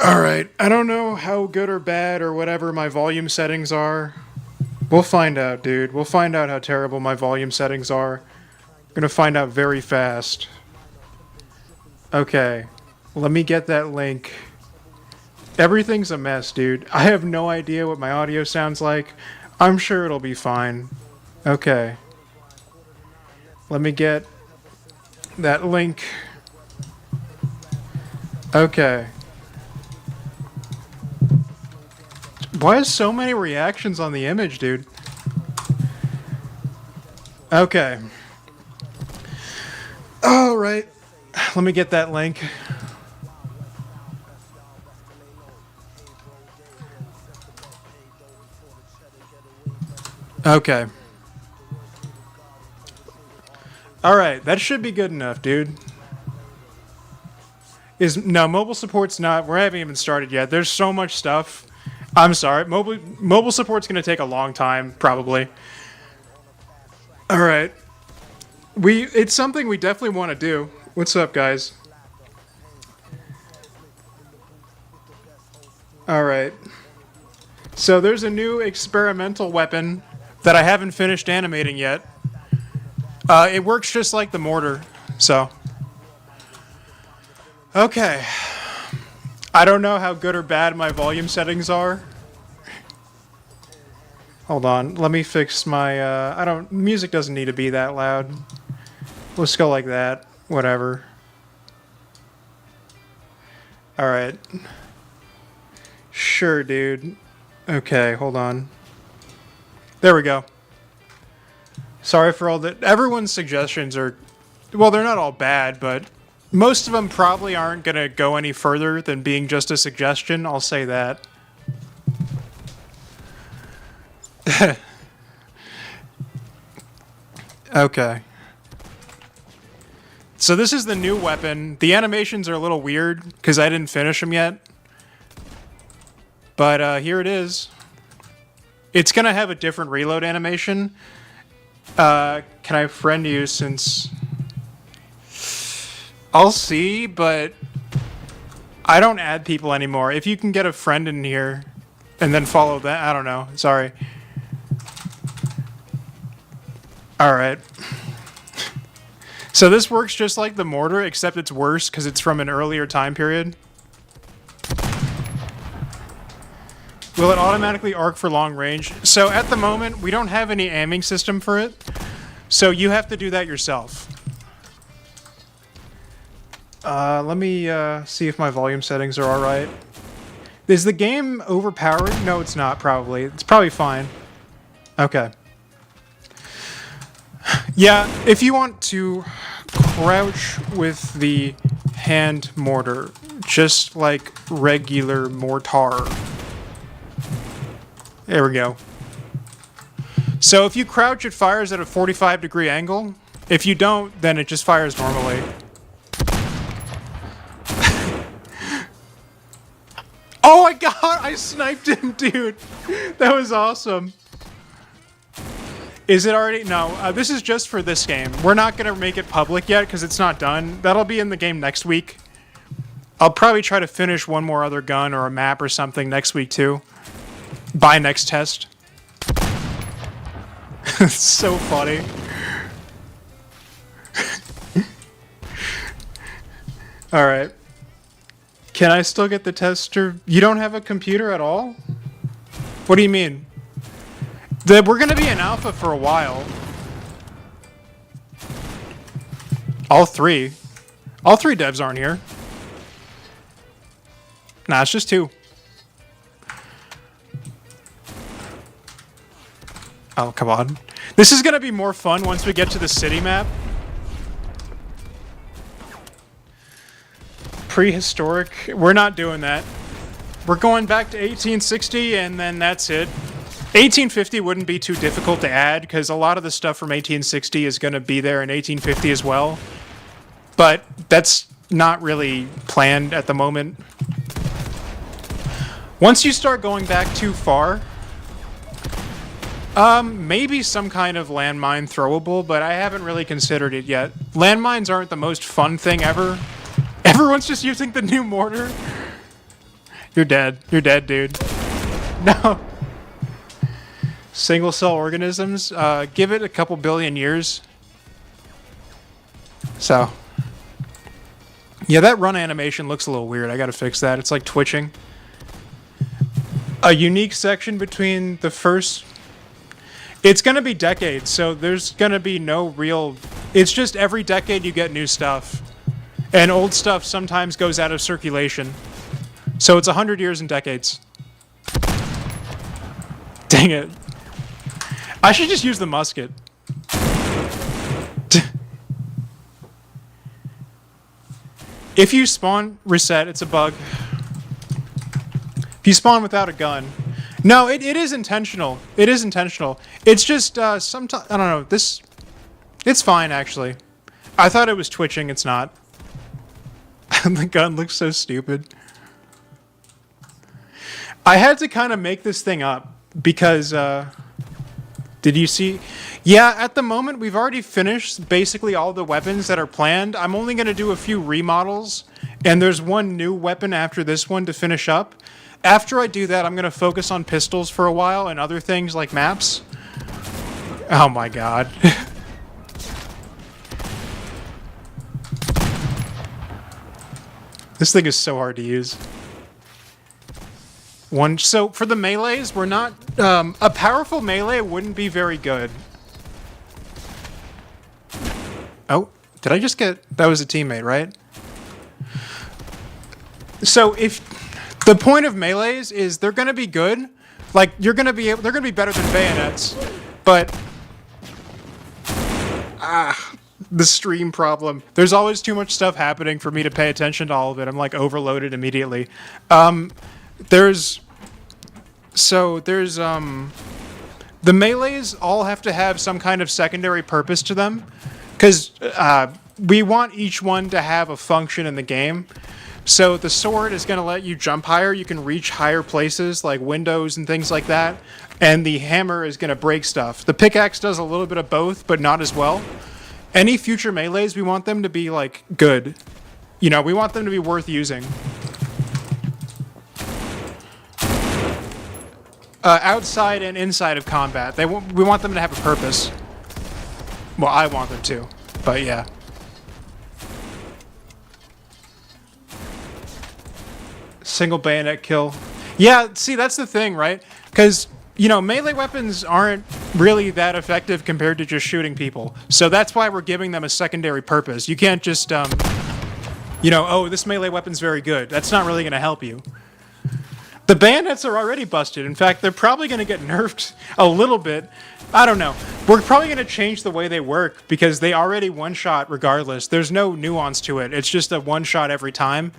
Alright, I don't know how good or bad or whatever my volume settings are. We'll find out, dude. We'll find out how terrible my volume settings are. I'm gonna find out very fast. Okay, let me get that link. Everything's a mess, dude. I have no idea what my audio sounds like. I'm sure it'll be fine. Okay. Let me get that link. Okay. Why is so many reactions on the image, dude? Okay. Alright. Let me get that link. Okay. Alright, that should be good enough, dude. No, mobile support's not. We haven't even started yet. There's so much stuff. I'm sorry. Mobile support's gonna take a long time, probably. Alright. It's something we definitely want to do. What's up, guys? Alright. So there's a new experimental weapon that I haven't finished animating yet. It works just like the mortar, so. Okay. I don't know how good or bad my volume settings are. Hold on, let me fix my, music doesn't need to be that loud. Let's go like that, whatever. Alright. Sure, dude. Okay, hold on. There we go. Sorry for all that. Everyone's suggestions are, well, they're not all bad, but most of them probably aren't going to go any further than being just a suggestion. I'll say that. Okay. So this is the new weapon. The animations are a little weird because I didn't finish them yet. But here it is. It's going to have a different reload animation. Can I friend you since... I'll see, but I don't add people anymore. If you can get a friend in here and then follow that, I don't know. Sorry. Alright. So this works just like the mortar, except it's worse because it's from an earlier time period. Will it automatically arc for long range? So at the moment, we don't have any aiming system for it. So you have to do that yourself. Let me see if my volume settings are alright. Is the game overpowered? No, it's not, probably. It's probably fine. Okay. Yeah, if you want to crouch with the hand mortar, just like regular mortar. There we go. So if you crouch, it fires at a 45-degree angle. If you don't, then it just fires normally. Oh my god, I sniped him, dude. That was awesome. Is it already? No, this is just for this game. We're not going to make it public yet because it's not done. That'll be in the game next week. I'll probably try to finish one more other gun or a map or something next week too. By next test. It's so funny. Alright. Can I still get the tester? You don't have a computer at all? What do you mean? We're going to be in alpha for a while. All three. All three devs aren't here. Nah, it's just two. Oh, come on. This is going to be more fun once we get to the city map. Prehistoric. We're not doing that. We're going back to 1860 and then that's it. 1850 wouldn't be too difficult to add because a lot of the stuff from 1860 is going to be there in 1850 as well. But that's not really planned at the moment. Once you start going back too far, maybe some kind of landmine throwable, but I haven't really considered it yet. Landmines aren't the most fun thing ever. Everyone's just using the new mortar. You're dead. You're dead, dude. No. Single cell organisms. Give it a couple billion years. So. Yeah, that run animation looks a little weird. I gotta fix that. It's like twitching. A unique section between the first... It's gonna be decades, so there's gonna be no real... It's just every decade you get new stuff. And old stuff sometimes goes out of circulation. So it's 100 years and decades. Dang it. I should just use the musket. If you spawn reset, it's a bug. If you spawn without a gun. No, it is intentional. It is intentional. It's just, sometimes, I don't know, this... It's fine, actually. I thought it was twitching, it's not. The gun looks so stupid. I had to kind of make this thing up because, did you see? Yeah, at the moment, we've already finished basically all the weapons that are planned. I'm only going to do a few remodels, and there's one new weapon after this one to finish up. After I do that, I'm going to focus on pistols for a while and other things like maps. Oh my god. This thing is so hard to use. So for the melees, we're not... a powerful melee wouldn't be very good. Oh, did I just get... That was a teammate, right? So if... The point of melees is they're going to be good. Like, you're going to be able... They're going to be better than bayonets. But... the stream problem. There's always too much stuff happening for me to pay attention to all of it. I'm, like, overloaded immediately. There's... The melees all have to have some kind of secondary purpose to them. Because we want each one to have a function in the game. So the sword is going to let you jump higher. You can reach higher places, like windows and things like that. And the hammer is going to break stuff. The pickaxe does a little bit of both, but not as well. Any future melees, we want them to be, like, good. You know, we want them to be worth using. Outside and inside of combat. We want them to have a purpose. Well, I want them to, but yeah. Single bayonet kill. Yeah, see, that's the thing, right? Because, you know, melee weapons aren't really that effective compared to just shooting people. So that's why we're giving them a secondary purpose. You can't just, you know, oh, this melee weapon's very good. That's not really going to help you. The bayonets are already busted. In fact, they're probably going to get nerfed a little bit. I don't know. We're probably going to change the way they work because they already one-shot regardless. There's no nuance to it. It's just a one-shot every time.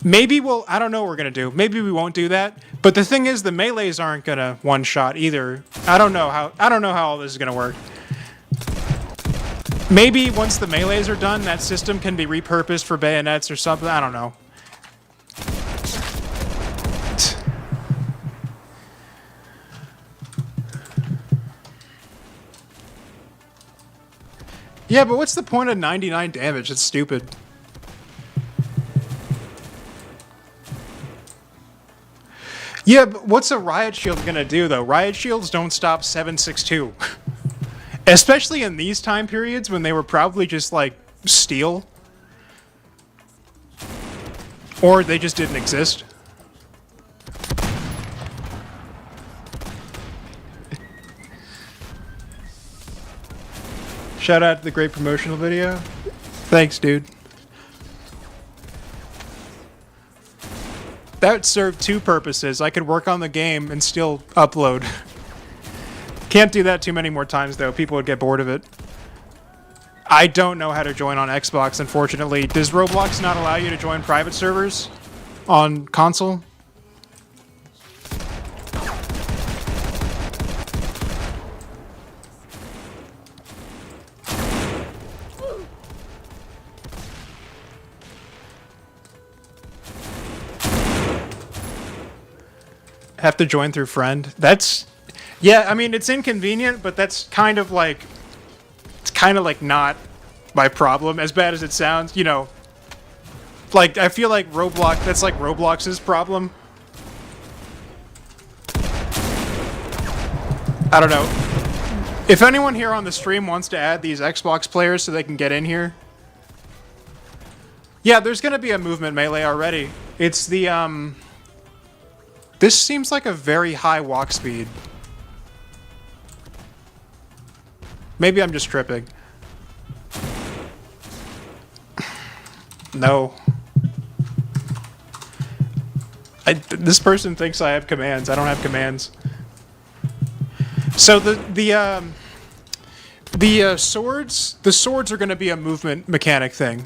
Maybe we'll... I don't know what we're going to do. Maybe we won't do that. But the thing is, the melees aren't going to one-shot either. I don't know how all this is going to work. Maybe once the melees are done, that system can be repurposed for bayonets or something. I don't know. Yeah, but what's the point of 99 damage? It's stupid. Yeah, but what's a riot shield gonna do, though? Riot shields don't stop 7.62. Especially in these time periods when they were probably just, like, steel. Or they just didn't exist. Shout out to the great promotional video. Thanks, dude. That served two purposes. I could work on the game and still upload. Can't do that too many more times, though. People would get bored of it. I don't know how to join on Xbox, unfortunately. Does Roblox not allow you to join private servers on console? Have to join through friend. That's... Yeah, I mean, it's inconvenient, but that's kind of like... It's kind of like not my problem, as bad as it sounds. You know, like, I feel like Roblox... That's like Roblox's problem. I don't know. If anyone here on the stream wants to add these Xbox players so they can get in here. Yeah, there's gonna be a movement melee already. It's the, this seems like a very high walk speed. Maybe I'm just tripping. No. This person thinks I have commands. I don't have commands. So the swords are going to be a movement mechanic thing.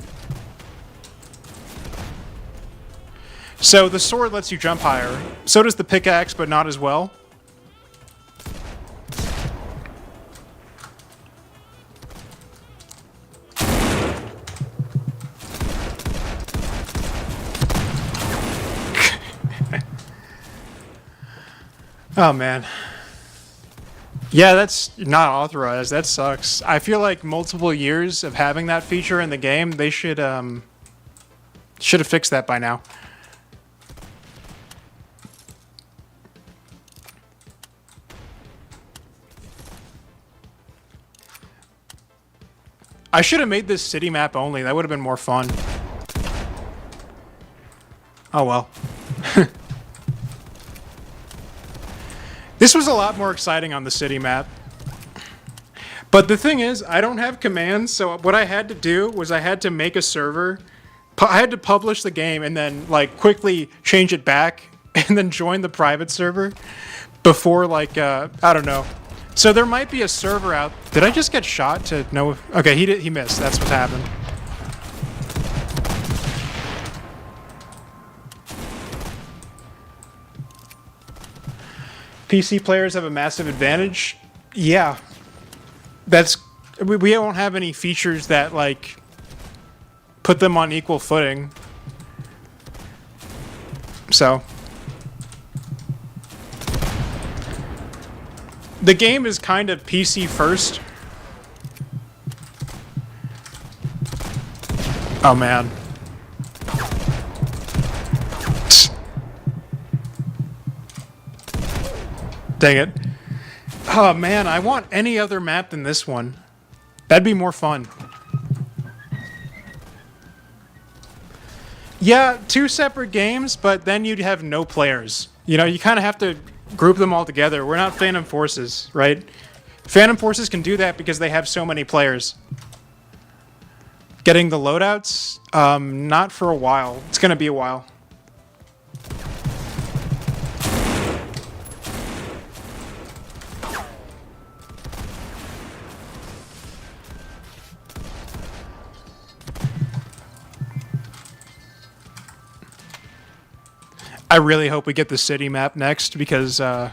So the sword lets you jump higher. So does the pickaxe, but not as well. Oh, man. Yeah, that's not authorized. That sucks. I feel like multiple years of having that feature in the game, they should have fixed that by now. I should have made this city map only. That would have been more fun. Oh, well. This was a lot more exciting on the city map. But the thing is, I don't have commands, so what I had to do was I had to make a server. I had to publish the game and then, like, quickly change it back and then join the private server before, like, I don't know. So there might be a server out. Did I just get shot to no? Okay, he missed. That's what happened. PC players have a massive advantage. Yeah. That's we don't have any features that like put them on equal footing. So the game is kind of PC first. Oh man. Dang it. Oh man, I want any other map than this one. That'd be more fun. Yeah, 2 separate games, but then you'd have no players. You know, you kind of have to group them all together. We're not Phantom Forces, right? Phantom Forces can do that because they have so many players. Getting the loadouts? Not for a while. It's going to be a while. I really hope we get the city map next because, well,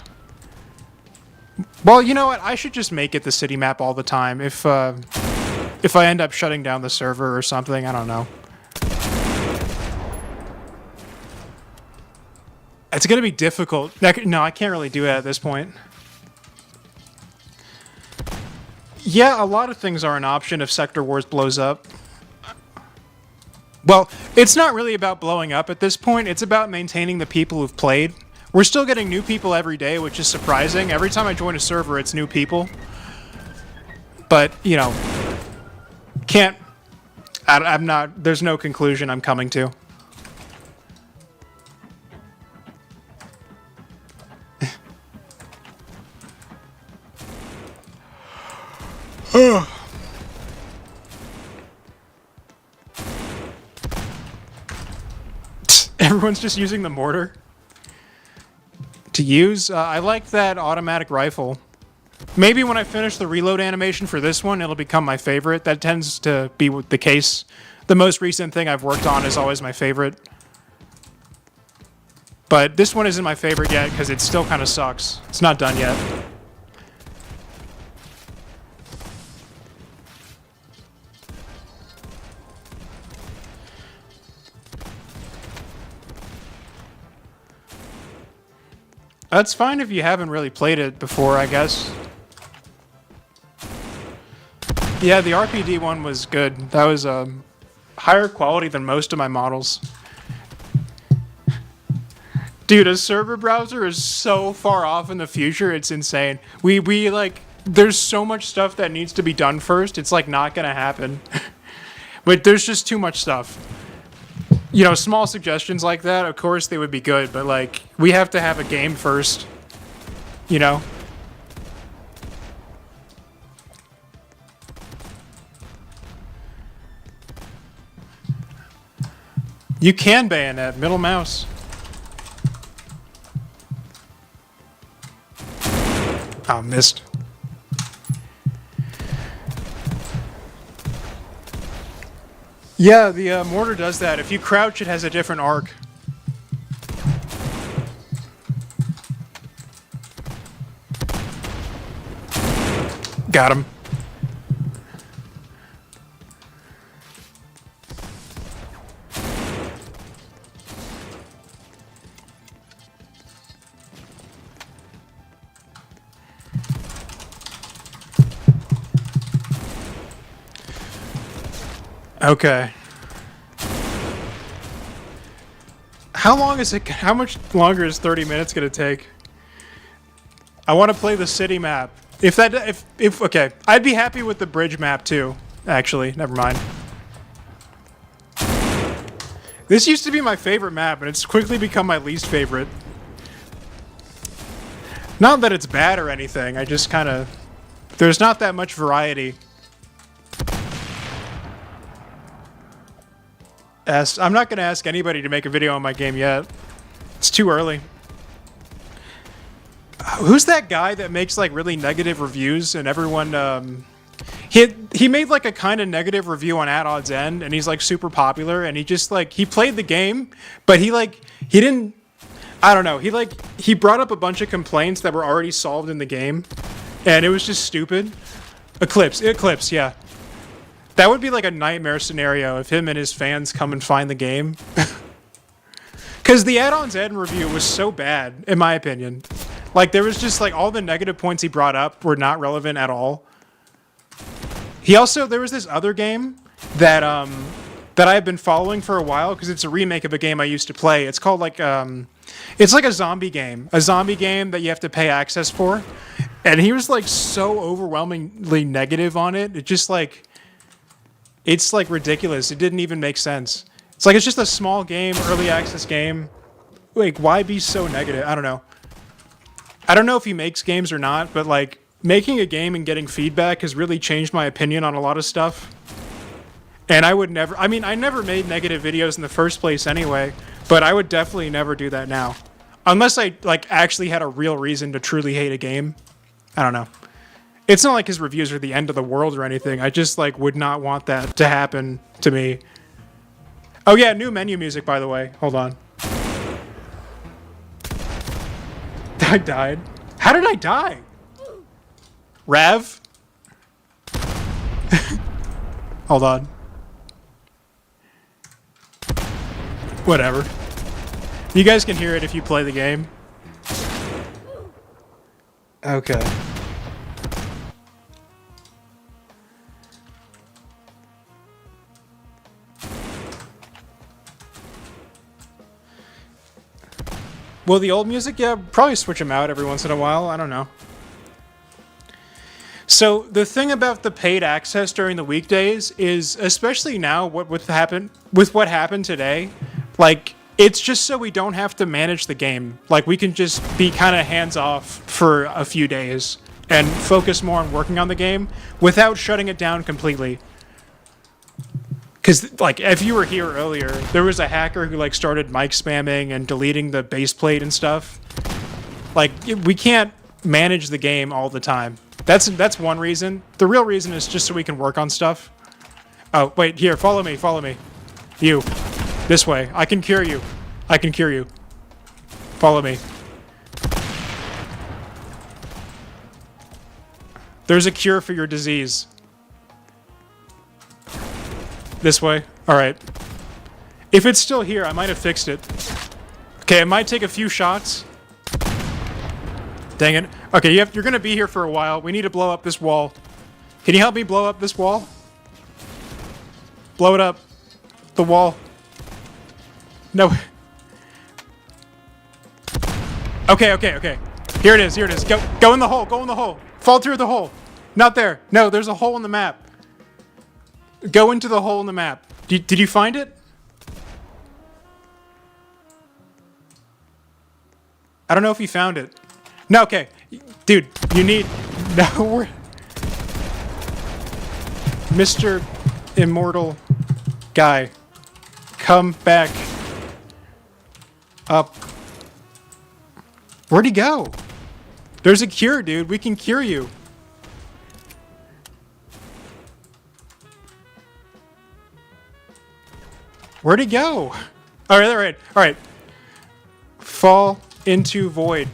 you know what? I should just make it the city map all the time. If I end up shutting down the server or something, I don't know. It's going to be difficult. No, I can't really do it at this point. Yeah, a lot of things are an option if Sector Wars blows up. Well, it's not really about blowing up at this point. It's about maintaining the people who've played. We're still getting new people every day, which is surprising. Every time I join a server, it's new people. But, you know, I'm not, there's no conclusion I'm coming to. Everyone's just using the mortar to use. I like that automatic rifle. Maybe when I finish the reload animation for this one, it'll become my favorite. That tends to be the case. The most recent thing I've worked on is always my favorite. But this one isn't my favorite yet because it still kind of sucks. It's not done yet. That's fine if you haven't really played it before, I guess. Yeah, the RPD one was good. That was higher quality than most of my models. Dude, a server browser is so far off in the future, it's insane. We like, there's so much stuff that needs to be done first, it's like not gonna happen. But there's just too much stuff. You know, small suggestions like that, of course they would be good, but like, we have to have a game first. You know? You can bayonet, middle mouse. Oh, missed. Yeah, the mortar does that. If you crouch, it has a different arc. Got him. Okay. How long is it? How much longer is 30 minutes gonna take? I want to play the city map. If okay, I'd be happy with the bridge map too. Actually, never mind. This used to be my favorite map, and it's quickly become my least favorite. Not that it's bad or anything. I just kind of there's not that much variety. I'm not going to ask anybody to make a video on my game yet. It's too early. Who's that guy that makes like really negative reviews and everyone he made like a kind of negative review on At Odds End, and he's like super popular, and he just like he played the game, but he didn't, I don't know, he brought up a bunch of complaints that were already solved in the game, and it was just stupid. Eclipse, yeah. That would be like a nightmare scenario if him and his fans come and find the game. Because the Add-ons End review was so bad, in my opinion. Like, there was just like all the negative points he brought up were not relevant at all. There was this other game that I've been following for a while because it's a remake of a game I used to play. It's called like, it's like a zombie game that you have to pay access for. And he was like so overwhelmingly negative on it. It just like, it's like ridiculous. It didn't even make sense. It's like it's just a small game, early access game. Like, why be so negative? I don't know. I don't know if he makes games or not, but like making a game and getting feedback has really changed my opinion on a lot of stuff. And I would never, I mean, I never made negative videos in the first place anyway, but I would definitely never do that now. Unless I like actually had a real reason to truly hate a game. I don't know. It's not like his reviews are the end of the world or anything. I just like would not want that to happen to me. Oh yeah, new menu music, by the way. Hold on. I died. How did I die? Rav? Hold on. Whatever. You guys can hear it if you play the game. Okay. Well, the old music, yeah, probably switch them out every once in a while. I don't know. So the thing about the paid access during the weekdays is, especially now, what happened today, like it's just so we don't have to manage the game. Like we can just be kind of hands off for a few days and focus more on working on the game without shutting it down completely. Because, like, if you were here earlier, there was a hacker who, like, started mic spamming and deleting the base plate and stuff. Like, we can't manage the game all the time. That's one reason. The real reason is just so we can work on stuff. Oh, wait, here, follow me. You. This way. I can cure you. Follow me. There's a cure for your disease. This way. Alright. If it's still here, I might have fixed it. Okay, it might take a few shots. Dang it. Okay, you're gonna be here for a while. We need to blow up this wall. Can you help me blow up this wall? Blow it up. The wall. No. Okay, okay, okay. Here it is, here it is. Go in the hole, go in the hole. Fall through the hole. Not there. No, there's a hole in the map. Go into the hole in the map. Did you find it? I don't know if you found it. No, okay. Dude, you need... No, we're... Mr. Immortal Guy. Come back. Up. Where'd he go? There's a cure, dude. We can cure you. Where'd he go? All right, all right, all right. Fall into void.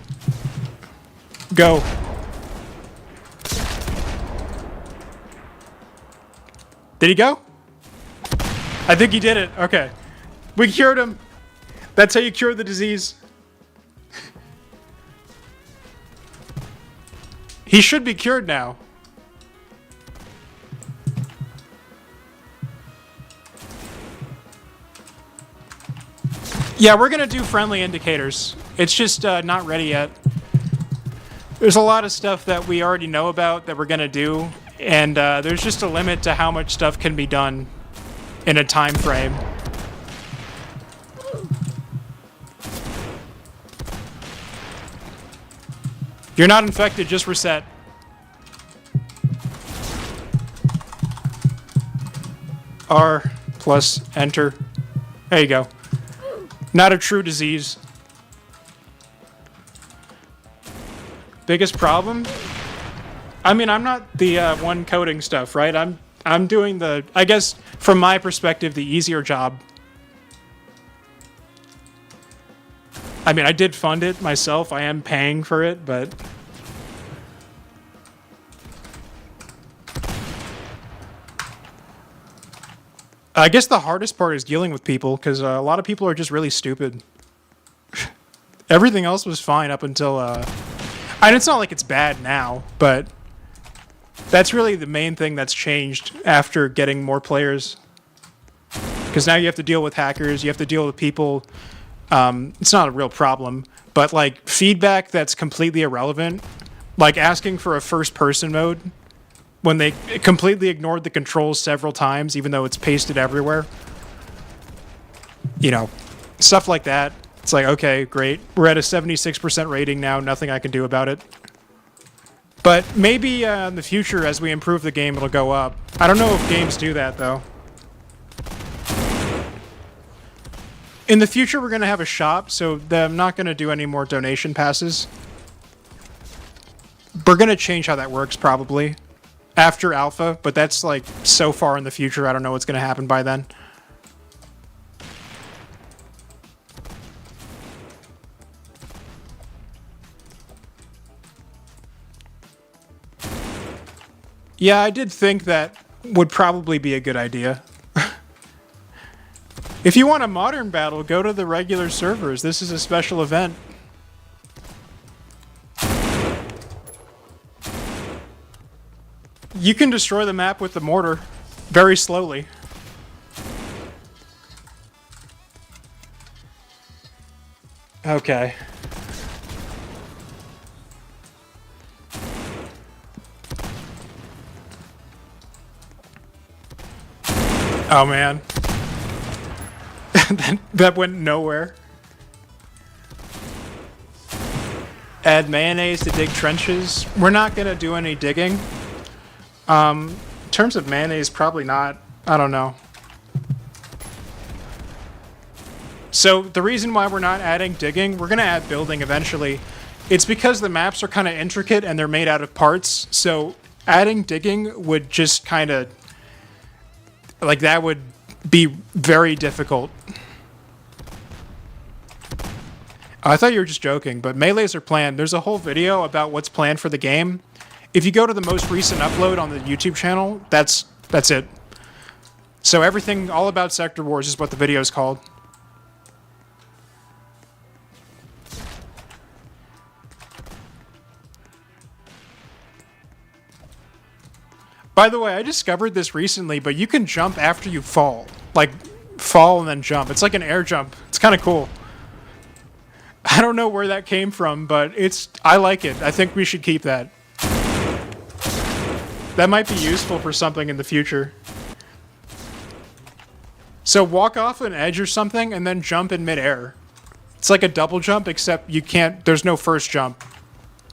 Go. Did he go? I think he did it. Okay. We cured him. That's how you cure the disease. He should be cured now. Yeah, we're gonna do friendly indicators. It's just not ready yet. There's a lot of stuff that we already know about that we're gonna do, and there's just a limit to how much stuff can be done in a time frame. You're not infected, just reset. R plus enter. There you go. Not a true disease. Biggest problem? I mean, I'm not the one coding stuff, right? I'm doing the, I guess, from my perspective, the easier job. I mean, I did fund it myself. I am paying for it, but... I guess the hardest part is dealing with people, because a lot of people are just really stupid. Everything else was fine up until... and it's not like it's bad now, but... That's really the main thing that's changed after getting more players. Because now you have to deal with hackers, you have to deal with people... it's not a real problem, but like feedback that's completely irrelevant, like asking for a first-person mode when they completely ignored the controls several times, even though it's pasted everywhere. You know, stuff like that. It's like, okay, great. We're at a 76% rating now. Nothing I can do about it. But maybe in the future, as we improve the game, it'll go up. I don't know if games do that, though. In the future, we're going to have a shop, so I'm not going to do any more donation passes. We're going to change how that works, probably, after alpha, but that's, like, so far in the future, I don't know what's going to happen by then. Yeah, I did think that would probably be a good idea. If you want a modern battle, go to the regular servers. This is a special event. You can destroy the map with the mortar very slowly. Okay. Oh man. That went nowhere. Add mayonnaise to dig trenches. We're not going to do any digging. In terms of mayonnaise, probably not. I don't know. So the reason why we're not adding digging, we're going to add building eventually. It's because the maps are kind of intricate and they're made out of parts. So adding digging would just kind of... like, that would be very difficult. I thought you were just joking, but melees are planned. There's a whole video about what's planned for the game. If you go to the most recent upload on the YouTube channel, that's it. So everything all about Sector Wars is what the video is called. By the way, I discovered this recently, but you can jump after you fall. Like, fall and then jump. It's like an air jump. It's kind of cool. I don't know where that came from, but I like it. I think we should keep that. That might be useful for something in the future. So walk off an edge or something and then jump in midair. It's like a double jump, except you can't, there's no first jump.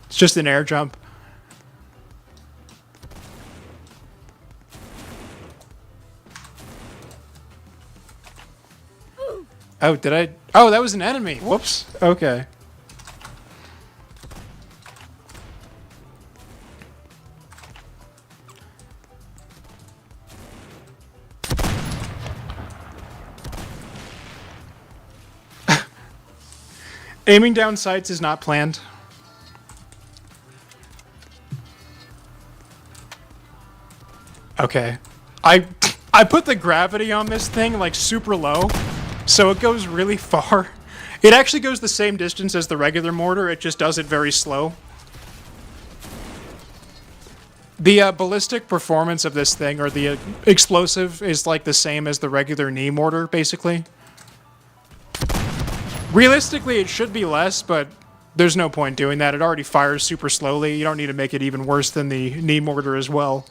It's just an air jump. Oh, did I? Oh, that was an enemy. Whoops. Okay. Aiming down sights is not planned. Okay. I put the gravity on this thing like super low, so it goes really far. It actually goes the same distance as the regular mortar, it just does it very slow. The ballistic performance of this thing, or the explosive, is like the same as the regular knee mortar, basically. Realistically, it should be less, but there's no point doing that. It already fires super slowly. You don't need to make it even worse than the knee mortar as well.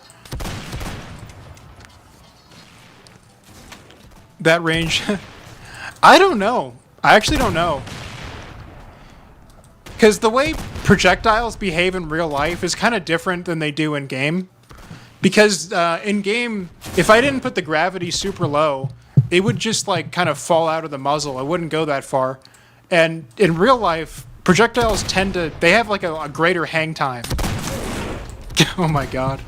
That range... I don't know. I actually don't know. Because the way projectiles behave in real life is kind of different than they do in game. Because in game, if I didn't put the gravity super low, it would just like kind of fall out of the muzzle. It wouldn't go that far. And in real life, projectiles tend to, they have like a greater hang time. Oh my god.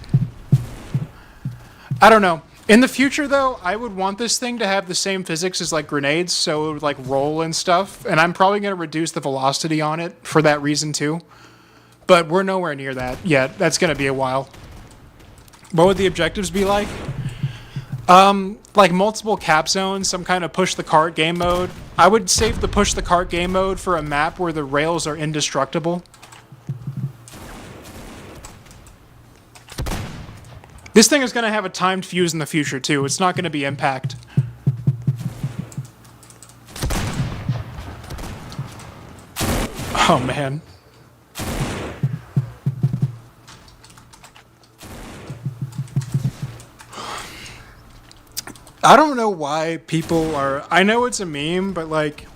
I don't know. In the future, though, I would want this thing to have the same physics as, like, grenades, so it would, like, roll and stuff. And I'm probably going to reduce the velocity on it for that reason, too. But we're nowhere near that yet. That's going to be a while. What would the objectives be like? Like, multiple cap zones, some kind of push-the-cart game mode. I would save the push-the-cart game mode for a map where the rails are indestructible. This thing is going to have a timed fuse in the future, too. It's not going to be impact. Oh, man. I don't know why people are... I know it's a meme, but, like,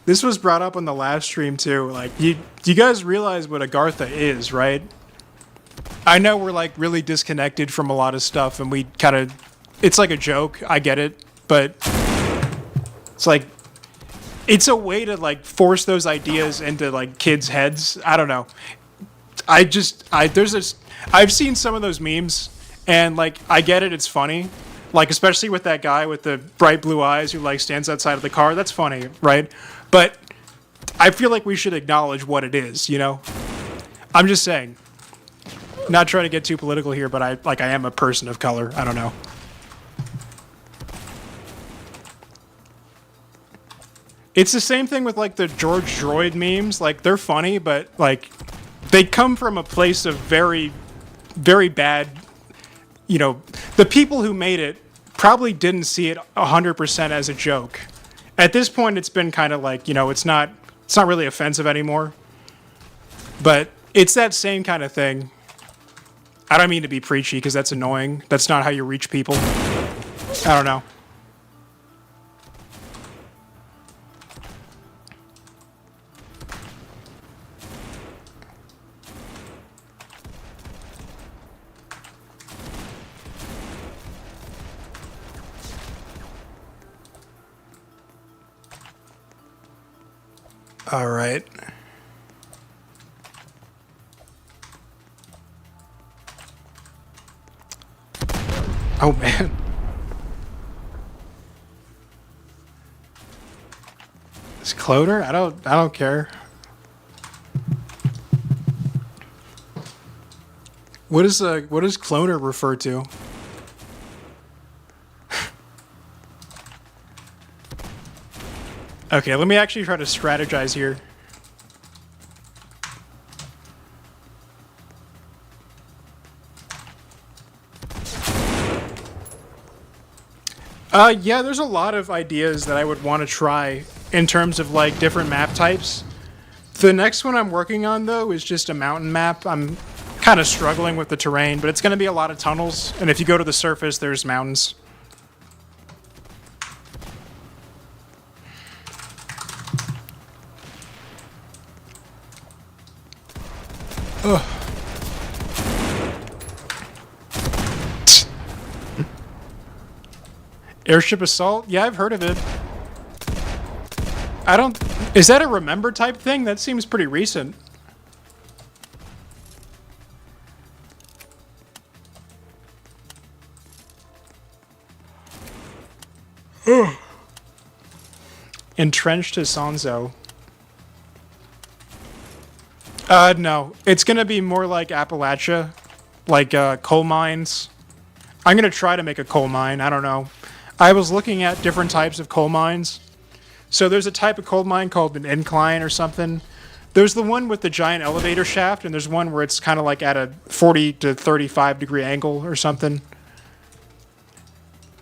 this was brought up on the last stream, too. Like, you guys realize what Agartha is, right? I know we're, like, really disconnected from a lot of stuff, and we kind of... It's like a joke, I get it, but... It's like... It's a way to, like, force those ideas into, like, kids' heads. I don't know. There's this... I've seen some of those memes, and, like, I get it, it's funny. Like, especially with that guy with the bright blue eyes who, like, stands outside of the car. That's funny, right? But I feel like we should acknowledge what it is, you know? I'm just saying. Not trying to get too political here, but I am a person of color. I don't know. It's the same thing with, like, the George Droid memes. Like, they're funny, but, like, they come from a place of very, very bad, you know... The people who made it probably didn't see it 100% as a joke. At this point, it's been kind of like, you know, it's not really offensive anymore. But it's that same kind of thing. I don't mean to be preachy, because that's annoying. That's not how you reach people. I don't know. All right. Oh man. Is Cloner? I don't care. What does Cloner refer to? Okay, let me actually try to strategize here. Yeah, there's a lot of ideas that I would want to try in terms of, like, different map types. The next one I'm working on, though, is just a mountain map. I'm kind of struggling with the terrain, but it's going to be a lot of tunnels, and if you go to the surface, there's mountains. Ugh. Airship Assault? Yeah, I've heard of it. I don't... Is that a remember type thing? That seems pretty recent. Entrenched as Sanzo. No. It's gonna be more like Appalachia. Like, coal mines. I'm gonna try to make a coal mine. I don't know. I was looking at different types of coal mines. So there's a type of coal mine called an incline or something. There's the one with the giant elevator shaft, and there's one where it's kind of like at a 40 to 35 degree angle or something.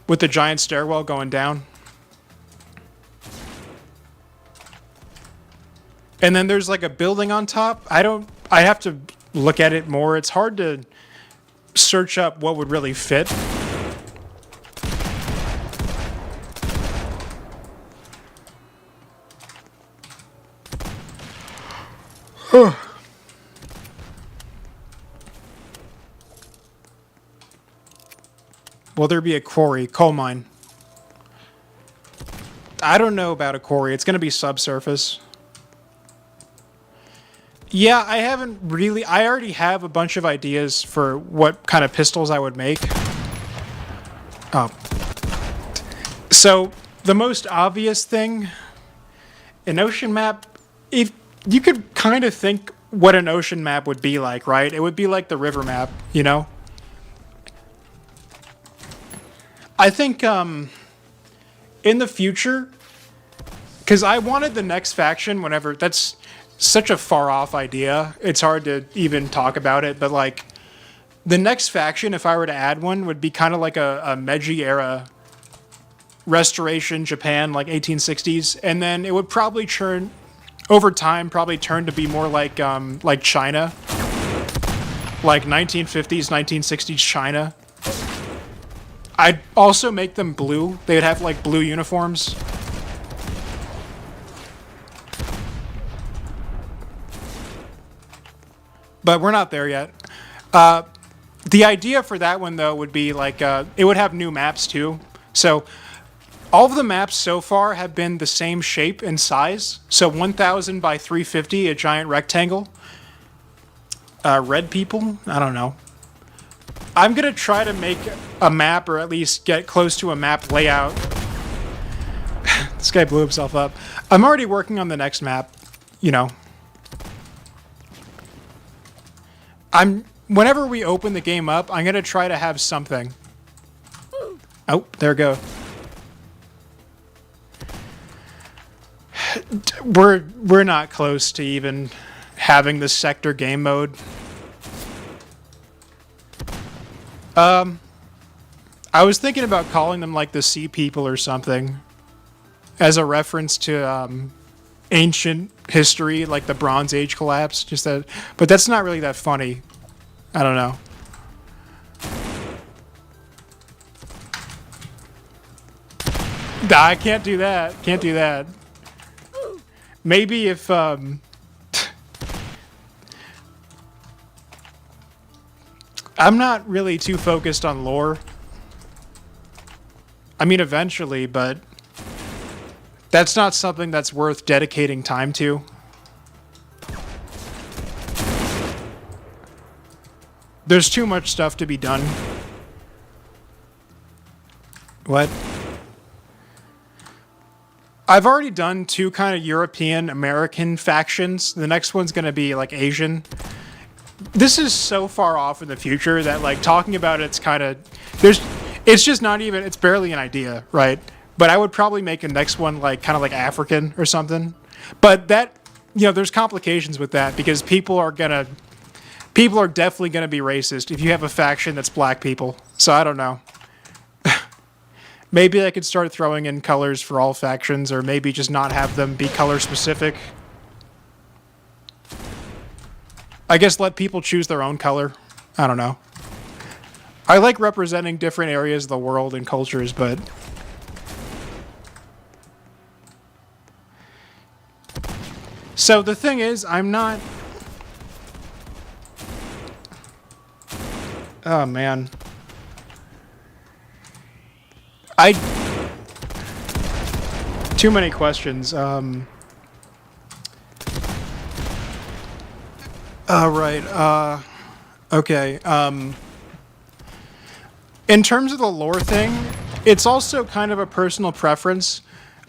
With the giant stairwell going down. And then there's like a building on top. I have to look at it more. It's hard to search up what would really fit. Will there be a quarry? Coal mine. I don't know about a quarry. It's going to be subsurface. Yeah, I haven't really... I already have a bunch of ideas for what kind of pistols I would make. Oh. So, the most obvious thing... An ocean map... If you could kind of think what an ocean map would be like, right? It would be like the river map, you know? I think, in the future... Because I wanted the next faction whenever... That's... such a far off idea. It's hard to even talk about it, but like the next faction, if I were to add one, would be kind of like a Meiji era restoration Japan, like 1860s, and then it would probably turn over time, probably turn to be more like China, like 1950s, 1960s China. I'd also make them blue. They would have like blue uniforms. But we're not there yet. The idea for that one, though, would be like it would have new maps, too. So all of the maps so far have been the same shape and size. So 1,000 by 350, a giant rectangle. Red people? I don't know. I'm going to try to make a map, or at least get close to a map layout. This guy blew himself up. I'm already working on the next map, you know. Whenever we open the game up, I'm going to try to have something. Oh, there we go. We're not close to even having the sector game mode. I was thinking about calling them like the Sea People or something. As a reference to ancient history, like the Bronze Age collapse, just that, but that's not really that funny. I don't know. Nah, I can't do that. Can't do that. Maybe if I'm not really too focused on lore. I mean, eventually, but that's not something that's worth dedicating time to. There's too much stuff to be done. What? I've already done 2 kind of European American factions. The next one's going to be like Asian. This is so far off in the future that like talking about it's kind of it's just not even, it's barely an idea, right? But I would probably make a next one like kind of like African or something. But that, you know, there's complications with that because people are definitely going to be racist if you have a faction that's black people. So I don't know. Maybe I could start throwing in colors for all factions, or maybe just not have them be color specific. I guess let people choose their own color. I don't know. I like representing different areas of the world and cultures, but so the thing is, I'm not. Oh man. I too many questions. Right. Okay. In terms of the lore thing, it's also kind of a personal preference.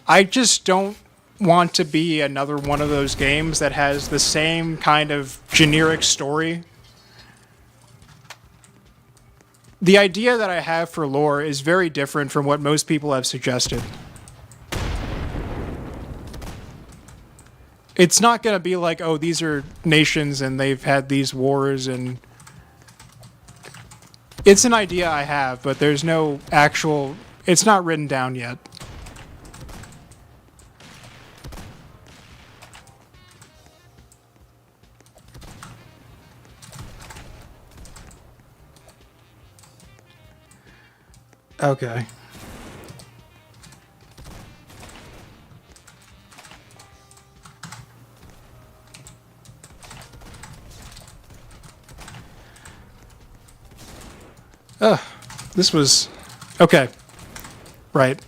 I just don't want to be another one of those games that has the same kind of generic story. The idea that I have for lore is very different from what most people have suggested. It's not going to be like, oh, these are nations and they've had these wars, and it's an idea I have, but there's no actual, it's not written down yet. Okay. This was... Okay. Right.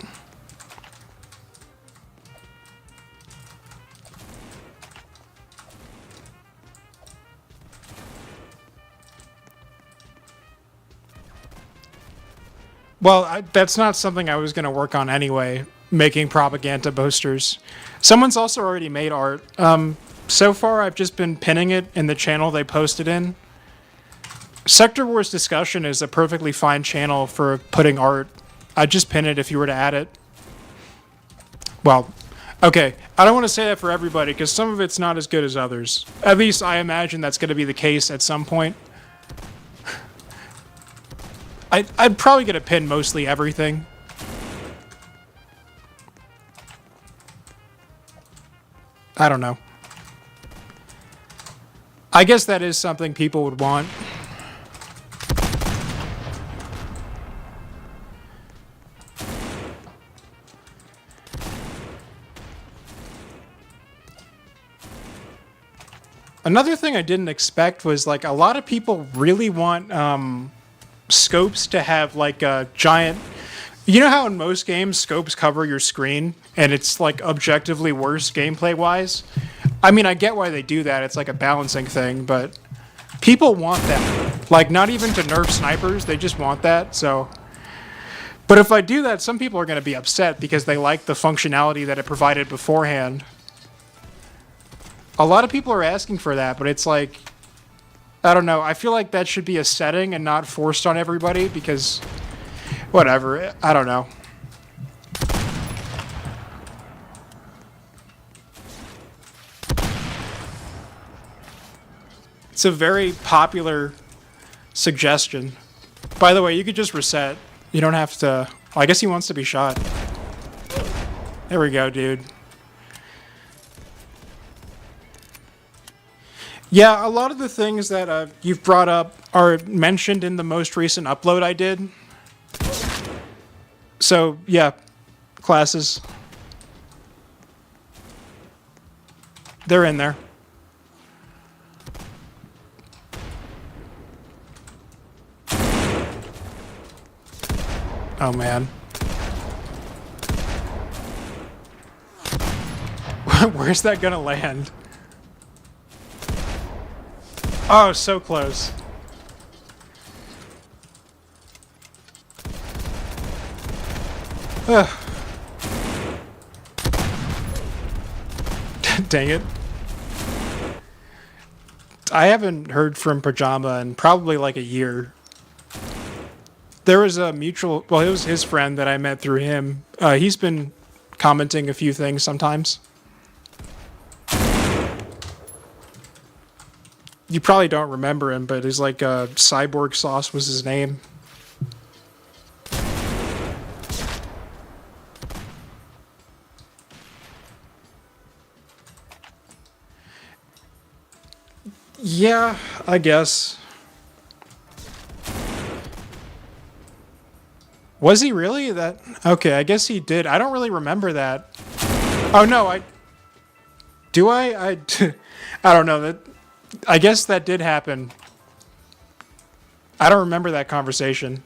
Well, that's not something I was going to work on anyway, making propaganda posters. Someone's also already made art. So far, I've just been pinning it in the channel they posted in. Sector Wars Discussion is a perfectly fine channel for putting art. I'd just pin it if you were to add it. Well, okay. I don't want to say that for everybody, because some of it's not as good as others. At least I imagine that's going to be the case at some point. I'd probably get a pin mostly everything. I don't know. I guess that is something people would want. Another thing I didn't expect was, like, a lot of people really want scopes to have, like, a giant... You know how in most games scopes cover your screen and it's, like, objectively worse gameplay-wise? I mean, I get why they do that. It's like a balancing thing, but people want that. Like, not even to nerf snipers, they just want that, so... But if I do that, some people are going to be upset because they like the functionality that it provided beforehand. A lot of people are asking for that, but it's like, I don't know. I feel like that should be a setting and not forced on everybody because, whatever. I don't know. It's a very popular suggestion. By the way, you could just reset. You don't have to... Well, I guess he wants to be shot. There we go, dude. Yeah, a lot of the things that you've brought up are mentioned in the most recent upload I did. So, yeah, classes. They're in there. Oh, man. Where's that gonna land? Oh, so close. Ugh. Dang it. I haven't heard from Pajama in probably like a year. There was a mutual... Well, it was his friend that I met through him. He's been commenting a few things sometimes. You probably don't remember him, but he's like Cyborg Sauce was his name. Yeah, I guess. Was he really that? Okay, I guess he did. I don't really remember that. Oh no, I do. I don't know that. I guess that did happen. I don't remember that conversation.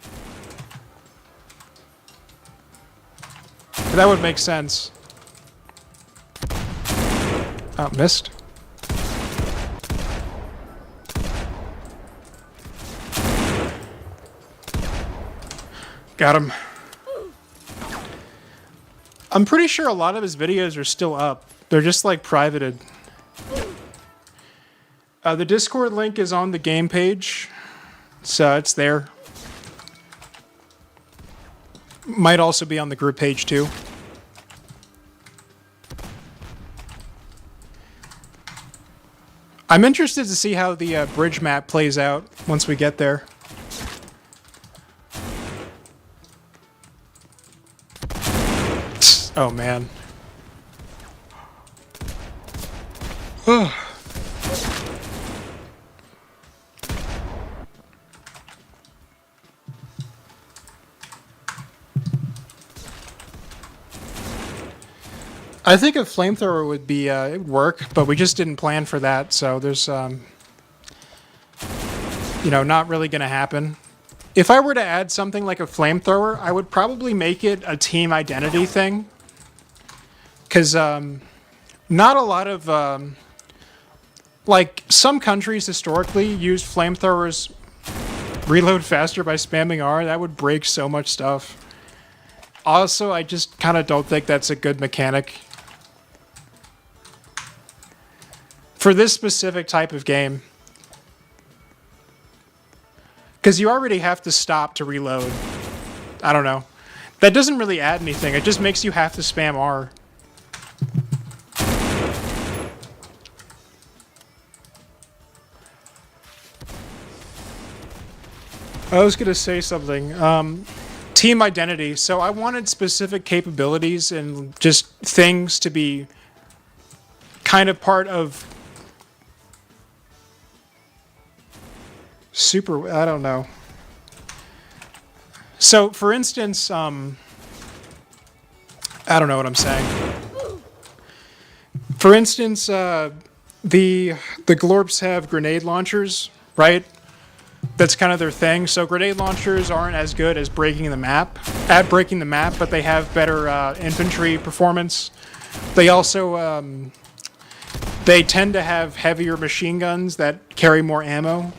But that would make sense. Oh, missed. Got him. I'm pretty sure a lot of his videos are still up. They're just like privated. The Discord link is on the game page, so it's there. Might also be on the group page too. I'm interested to see how the bridge map plays out once we get there. Oh man. I think a flamethrower would be it would work, but we just didn't plan for that, so there's not really going to happen. If I were to add something like a flamethrower, I would probably make it a team identity thing. Because not a lot of, like, some countries historically used flamethrowers reload faster by spamming R. That would break so much stuff. Also, I just kind of don't think that's a good mechanic for this specific type of game. Because you already have to stop to reload. I don't know. That doesn't really add anything. It just makes you have to spam R. I was going to say something. Team identity. So I wanted specific capabilities and just things to be kind of part of super. I don't know. So, for instance, I don't know what I'm saying. For instance, the Glorps have grenade launchers, right? That's kind of their thing. So grenade launchers aren't as good as breaking the map, but they have better infantry performance. They also they tend to have heavier machine guns that carry more ammo.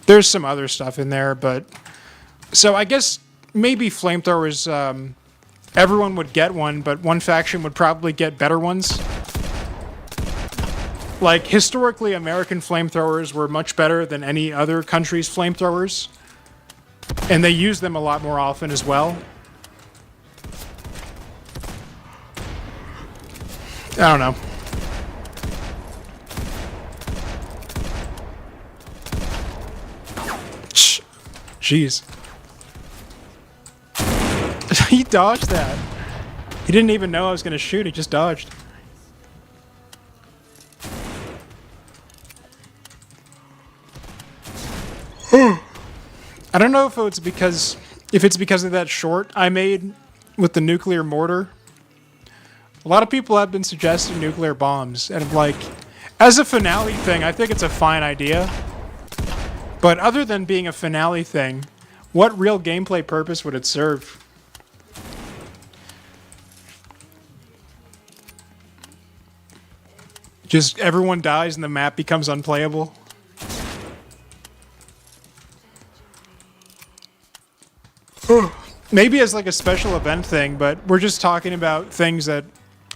There's some other stuff in there, but so I guess maybe flamethrowers. Everyone would get one, but one faction would probably get better ones. Like, historically, American flamethrowers were much better than any other country's flamethrowers. And they use them a lot more often as well. I don't know. Jeez. He dodged that. He didn't even know I was going to shoot. He just dodged. I don't know if it's because of that short I made with the nuclear mortar. A lot of people have been suggesting nuclear bombs, and I'm like, as a finale thing, I think it's a fine idea. But other than being a finale thing, what real gameplay purpose would it serve? Just everyone dies and the map becomes unplayable? Maybe as like a special event thing, but we're just talking about things that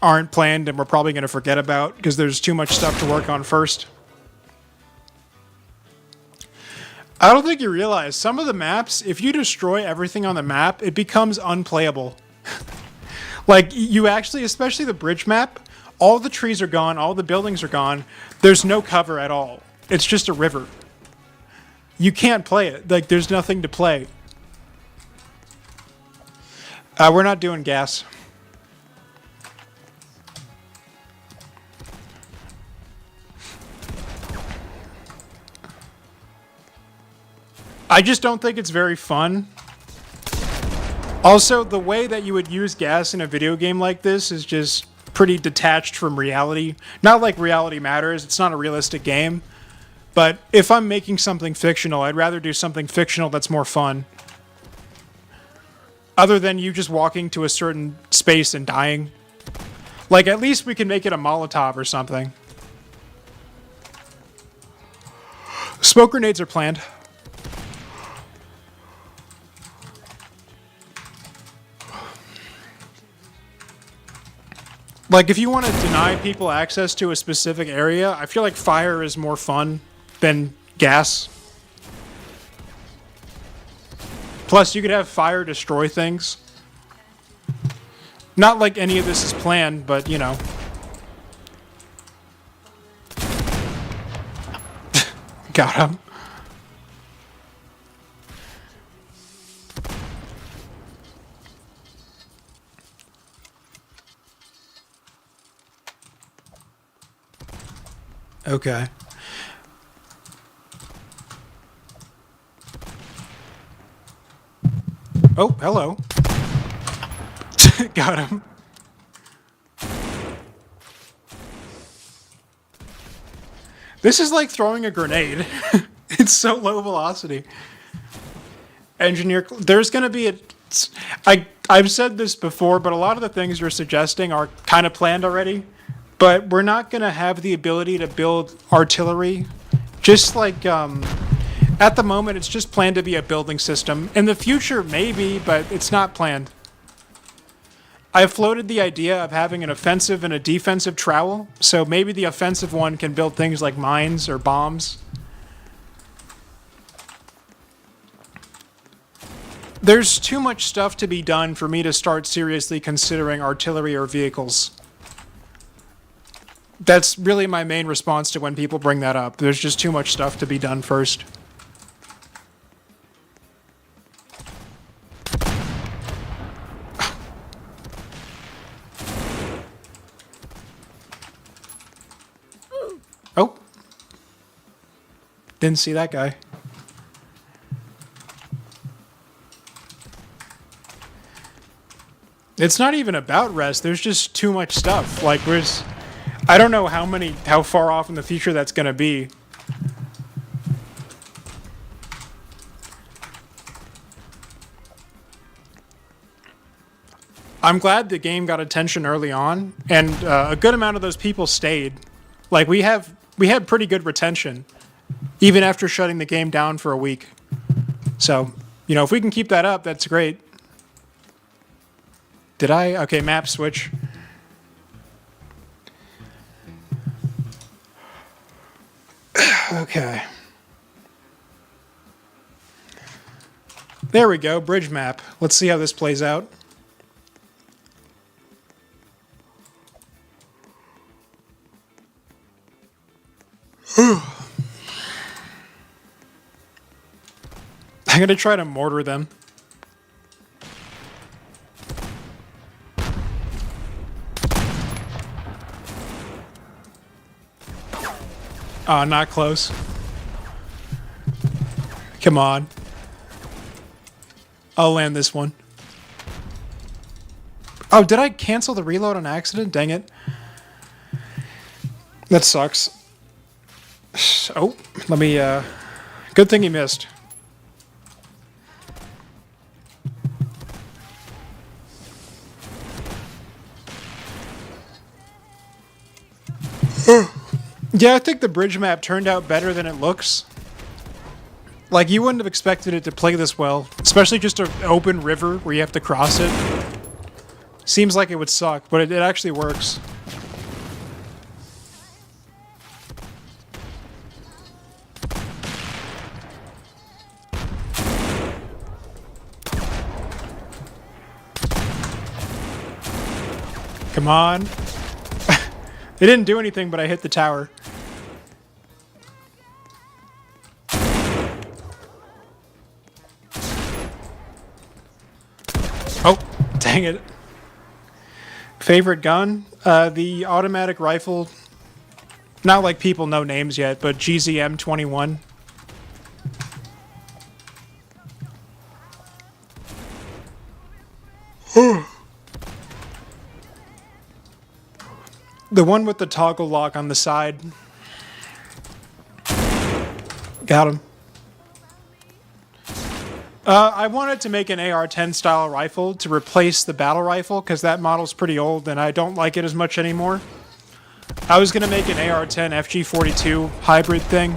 aren't planned and we're probably going to forget about because there's too much stuff to work on first. I don't think you realize some of the maps, if you destroy everything on the map, it becomes unplayable. Like, you actually, especially the bridge map, all the trees are gone, all the buildings are gone, there's no cover at all. It's just a river. You can't play it. Like, there's nothing to play. We're not doing gas. I just don't think it's very fun. Also, the way that you would use gas in a video game like this is just pretty detached from reality. Not like reality matters, it's not a realistic game. But if I'm making something fictional, I'd rather do something fictional that's more fun. Other than you just walking to a certain space and dying. Like, at least we can make it a Molotov or something. Smoke grenades are planned. Like, if you want to deny people access to a specific area, I feel like fire is more fun than gas. Plus, you could have fire destroy things. Not like any of this is planned, but, you know. Got him. Okay. Oh, hello. Got him. This is like throwing a grenade. It's so low velocity. Engineer, there's going to be I've said this before, but a lot of the things you're suggesting are kind of planned already. But we're not going to have the ability to build artillery. Just like, at the moment, it's just planned to be a building system. In the future, maybe, but it's not planned. I've floated the idea of having an offensive and a defensive trowel, so maybe the offensive one can build things like mines or bombs. There's too much stuff to be done for me to start seriously considering artillery or vehicles. That's really my main response to when people bring that up. There's just too much stuff to be done first. Oh. Didn't see that guy. It's not even about rest. There's just too much stuff. Like, I don't know how far off in the future that's going to be. I'm glad the game got attention early on, and a good amount of those people stayed. Like, we had pretty good retention, even after shutting the game down for a week. So, you know, if we can keep that up, that's great. Did I? Okay, map switch. Okay. There we go, bridge map. Let's see how this plays out. I'm gonna try to mortar them. Oh, not close. Come on. I'll land this one. Oh, did I cancel the reload on accident? Dang it. That sucks. Oh, let me, good thing he missed. Yeah, I think the bridge map turned out better than it looks. Like, you wouldn't have expected it to play this well, especially just an open river where you have to cross it. Seems like it would suck, but it actually works. Come on. It didn't do anything, but I hit the tower. Oh, dang it. Favorite gun? The automatic rifle. Not like people know names yet, but GZM 21. The one with the toggle lock on the side. Got him. I wanted to make an AR-10 style rifle to replace the battle rifle because that model's pretty old and I don't like it as much anymore. I was going to make an AR-10 FG42 hybrid thing.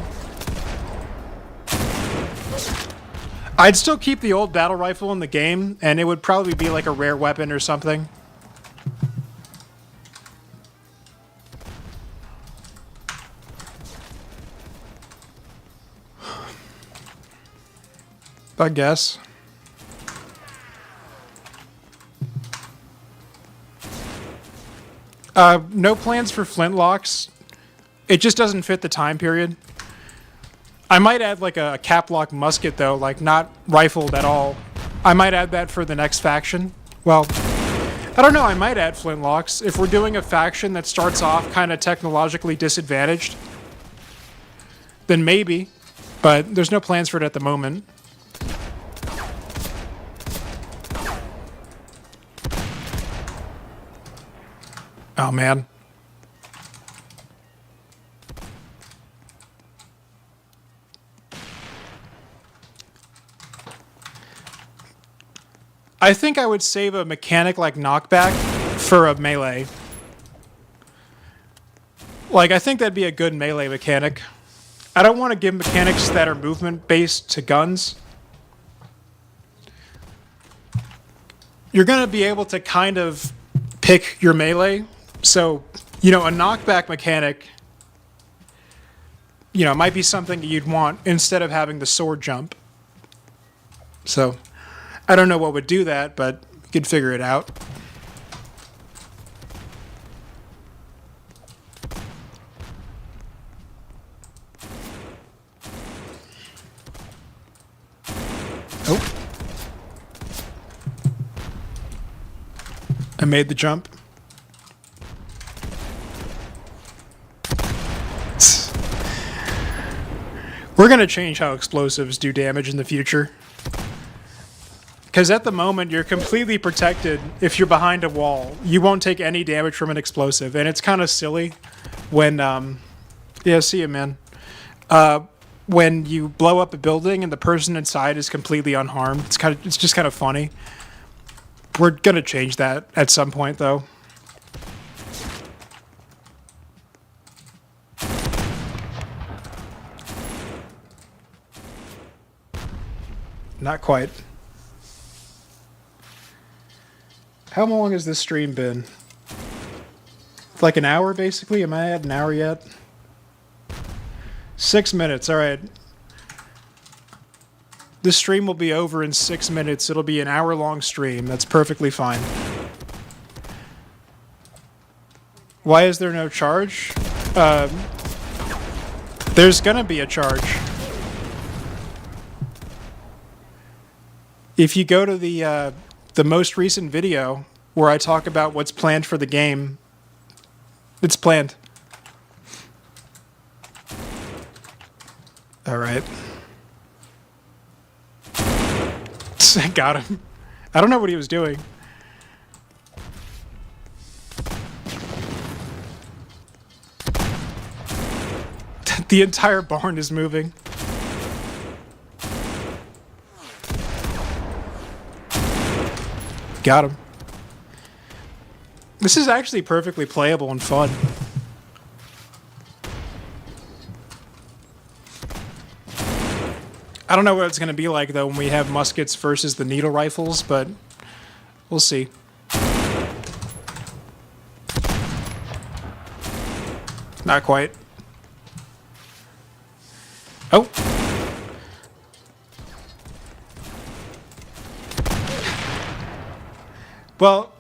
I'd still keep the old battle rifle in the game, and it would probably be like a rare weapon or something. I guess. No plans for flintlocks. It just doesn't fit the time period. I might add like a cap lock musket though, like not rifled at all. I might add that for the next faction. Well, I don't know, I might add flintlocks. If we're doing a faction that starts off kind of technologically disadvantaged, then maybe. But there's no plans for it at the moment. Oh, man. I think I would save a mechanic like knockback for a melee. Like, I think that'd be a good melee mechanic. I don't want to give mechanics that are movement-based to guns. You're going to be able to kind of pick your melee. So, you know, a knockback mechanic, you know, might be something you'd want instead of having the sword jump. So, I don't know what would do that, but you could figure it out. Oh. I made the jump. We're going to change how explosives do damage in the future. Because at the moment, you're completely protected if you're behind a wall. You won't take any damage from an explosive. And it's kind of silly when... yeah, see you, man. When you blow up a building and the person inside is completely unharmed. It's just kind of funny. We're going to change that at some point, though. Not quite. How long has this stream been? Like an hour, basically? Am I at an hour yet? 6 minutes, alright. This stream will be over in 6 minutes. It'll be an hour-long stream. That's perfectly fine. Why is there no charge? There's gonna be a charge. If you go to the most recent video where I talk about what's planned for the game, it's planned. All right. Got him. I don't know what he was doing. The entire barn is moving. Got him. This is actually perfectly playable and fun. I don't know what it's going to be like, though, when we have muskets versus the needle rifles, but we'll see. Not quite. Oh. Well,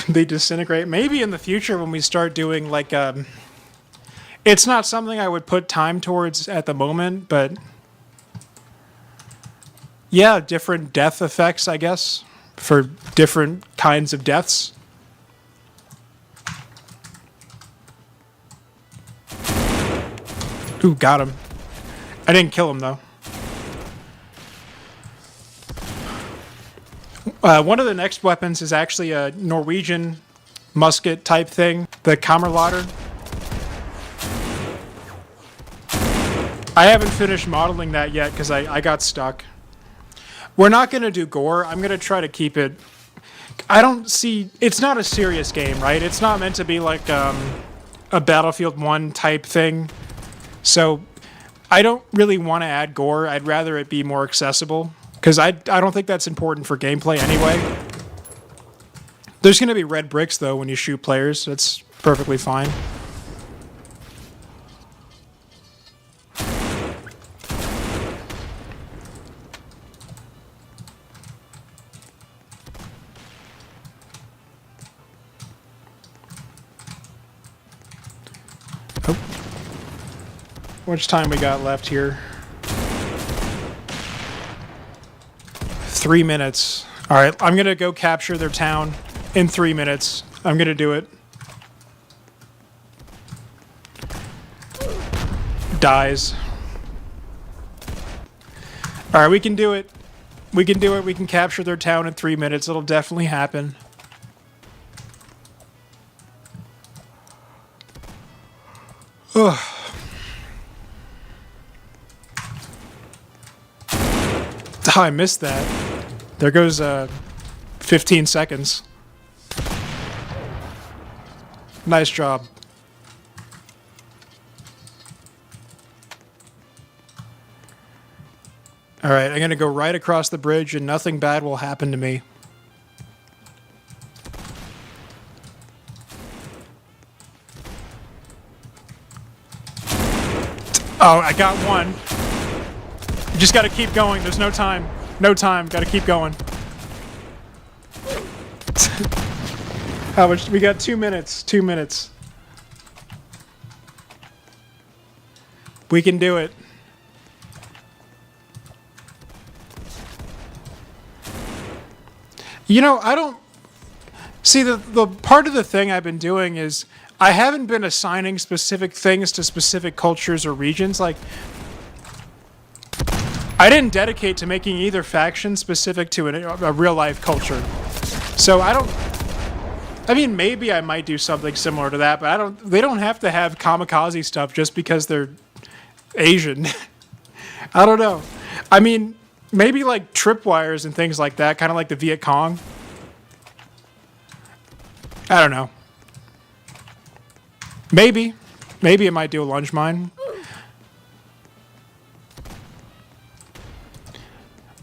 they disintegrate. Maybe in the future when we start doing, like, it's not something I would put time towards at the moment, but... yeah, different death effects, I guess, for different kinds of deaths. Ooh, got him. I didn't kill him, though. One of the next weapons is actually a Norwegian musket type thing. The Kammerlader. I haven't finished modeling that yet because I got stuck. We're not going to do gore. I'm going to try to keep it... I don't see... It's not a serious game, right? It's not meant to be like a Battlefield 1 type thing. So I don't really want to add gore. I'd rather it be more accessible. Because I don't think that's important for gameplay anyway. There's going to be red bricks, though, when you shoot players. That's perfectly fine. Oh. How much time we got left here? 3 minutes. All right, I'm going to go capture their town in 3 minutes. I'm going to do it. Dies. All right, we can do it. We can do it. We can capture their town in 3 minutes. It'll definitely happen. Ugh. Oh, I missed that. There goes 15 seconds. Nice job. All right, I'm going to go right across the bridge and nothing bad will happen to me. Oh, I got one. You just got to keep going. There's no time. No time. Got to keep going. How much? We got 2 minutes. 2 minutes. We can do it. You know, I don't... See, the part of the thing I've been doing is I haven't been assigning specific things to specific cultures or regions. Like, I didn't dedicate to making either faction specific to a real-life culture. So I don't... I mean, maybe I might do something similar to that, but I don't... They don't have to have kamikaze stuff just because they're Asian. I don't know. I mean, maybe like tripwires and things like that, kind of like the Viet Cong. I don't know. Maybe. Maybe it might do a lunge mine.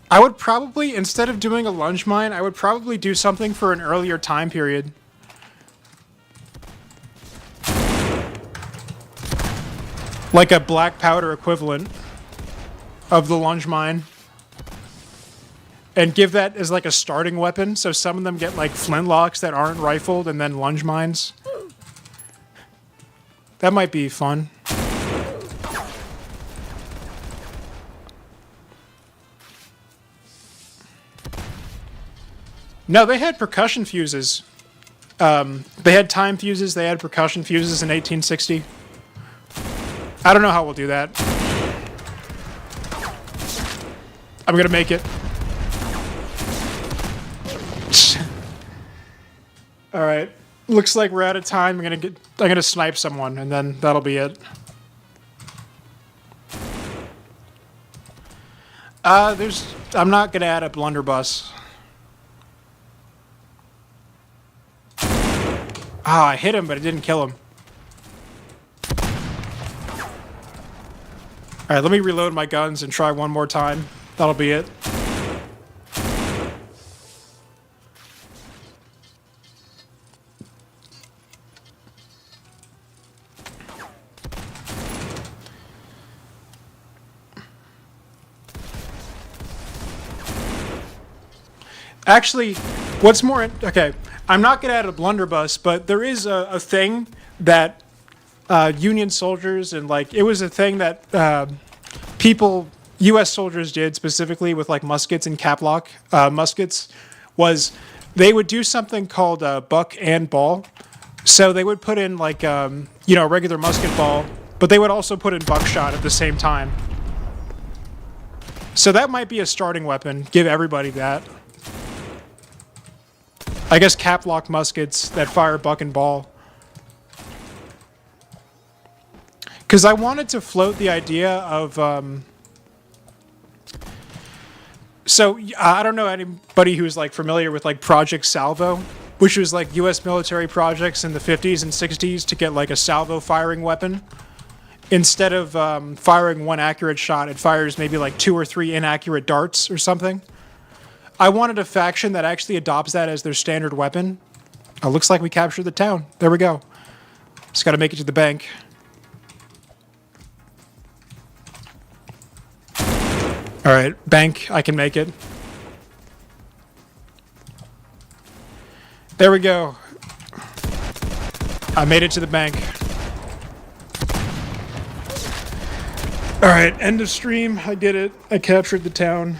I would probably, instead of doing a lunge mine, I would probably do something for an earlier time period. Like a black powder equivalent of the lunge mine. And give that as like a starting weapon, so some of them get like flintlocks that aren't rifled and then lunge mines. That might be fun. No, they had percussion fuses. They had time fuses, they had percussion fuses in 1860. I don't know how we'll do that. I'm gonna make it. All right. Looks like we're out of time. I'm gonna snipe someone, and then that'll be it. I'm not gonna add a blunderbuss. Ah, I hit him, but it didn't kill him. All right, let me reload my guns and try one more time. That'll be it. Actually, what's more... Okay, I'm not going to add a blunderbuss, but there is a thing that Union soldiers and, like, it was a thing that people, U.S. soldiers did specifically with, like, muskets and caplock muskets, was they would do something called buck and ball. So they would put in, like, you know, a regular musket ball, but they would also put in buckshot at the same time. So that might be a starting weapon. Give everybody that. I guess caplock muskets that fire buck and ball. Because I wanted to float the idea of... So, I don't know anybody who's, like, familiar with, like, Project Salvo, which was, like, U.S. military projects in the 50s and 60s to get, like, a salvo firing weapon. Instead of firing one accurate shot, it fires maybe, like, 2 or 3 inaccurate darts or something. I wanted a faction that actually adopts that as their standard weapon. Oh, looks like we captured the town. There we go. Just gotta make it to the bank. Alright, bank, I can make it. There we go. I made it to the bank. Alright, end of stream. I did it. I captured the town.